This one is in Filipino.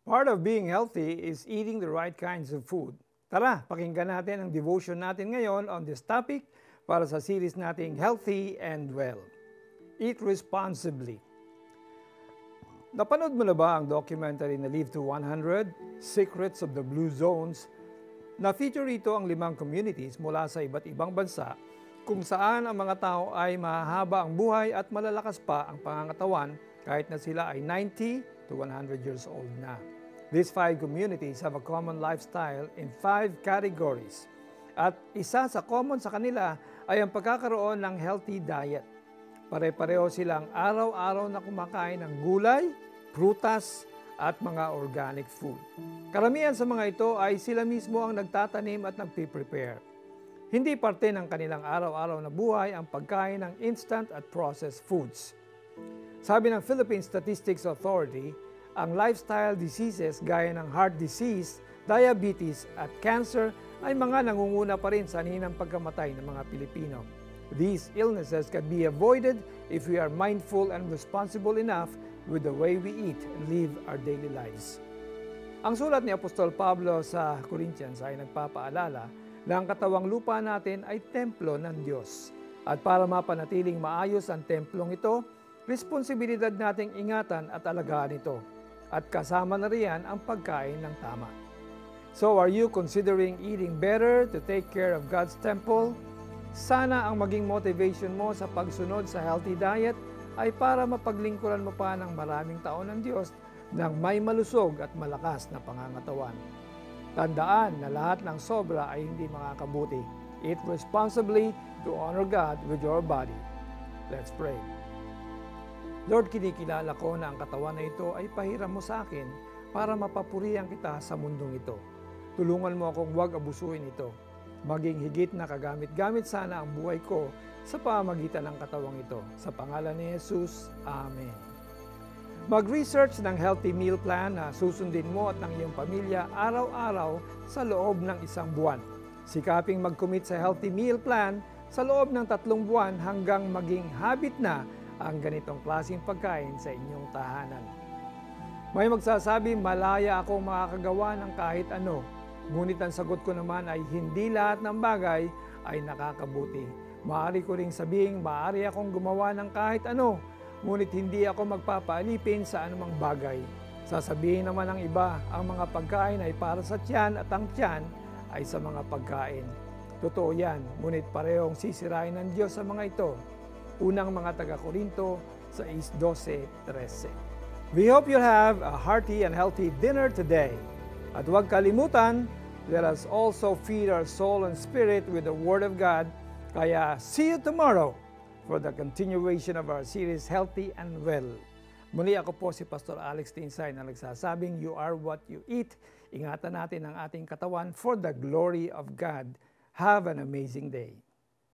Part of being healthy is eating the right kinds of food. Tara, pakinggan natin ang devotion natin ngayon on this topic para sa series nating Healthy and Well. Eat responsibly. Napanood mo na ba ang documentary na Live to 100, Secrets of the Blue Zones? Na-feature rito ang 5 communities mula sa iba't ibang bansa kung saan ang mga tao ay mahaba ang buhay at malalakas pa ang pangangatawan kahit na sila ay 90 to 100 years old na. These 5 communities have a common lifestyle in 5 categories. At isa sa common sa kanila ay ang pagkakaroon ng healthy diet. Pare-pareho silang araw-araw na kumakain ng gulay, prutas, at mga organic food. Karamihan sa mga ito ay sila mismo ang nagtatanim at nagpiprepare. Hindi parte ng kanilang araw-araw na buhay ang pagkain ng instant at processed foods. Sabi ng Philippine Statistics Authority, ang lifestyle diseases gaya ng heart disease, diabetes at cancer ay mga nangunguna pa rin sa aninang pagkamatay ng mga Pilipino. These illnesses can be avoided if we are mindful and responsible enough with the way we eat and live our daily lives. Ang sulat ni Apostol Pablo sa Corinthians ay nagpapaalala na ang katawang lupa natin ay templo ng Diyos. At para mapanatiling maayos ang templong ito, responsibilidad nating ingatan at alagaan ito. At kasama na riyan ang pagkain ng tama. So are you considering eating better to take care of God's temple? Sana ang maging motivation mo sa pagsunod sa healthy diet ay para mapaglingkuran mo pa ng maraming taon ng Diyos ng may malusog at malakas na pangangatawan. Tandaan na lahat ng sobra ay hindi makakabuti. Eat responsibly to honor God with your body. Let's pray. Lord, kinikilala ko na ang katawan na ito ay pahiram mo sa akin para mapapurihan kita sa mundong ito. Tulungan mo akong huwag abusuin ito. Maging higit na kagamit-gamit sana ang buhay ko sa pamamagitan ng katawang ito. Sa pangalan ni Jesus, Amen. Mag-research ng healthy meal plan na susundin mo at ng iyong pamilya araw-araw sa loob ng 1 buwan. Sikaping mag-commit sa healthy meal plan sa loob ng 3 buwan hanggang maging habit na ang ganitong klaseng pagkain sa inyong tahanan. May magsasabi, malaya akong makakagawa ng kahit ano. Ngunit ang sagot ko naman ay hindi lahat ng bagay ay nakakabuti. Maaari ko ring sabihing maaari akong gumawa ng kahit ano, ngunit hindi ako magpapaalipin sa anumang bagay. Sasabihin naman ng iba, ang mga pagkain ay para sa tiyan at ang tiyan ay sa mga pagkain. Totoo yan, ngunit parehong sisirain ng Diyos sa mga ito. Unang mga taga-Korinto 6:12-13. We hope you'll have a hearty and healthy dinner today. At huwag kalimutan, let us also feed our soul and spirit with the Word of God. Kaya see you tomorrow for the continuation of our series Healthy and Well. Muli ako po si Pastor Alex Tinsay na nagsasabing you are what you eat. Ingatan natin ang ating katawan for the glory of God. Have an amazing day.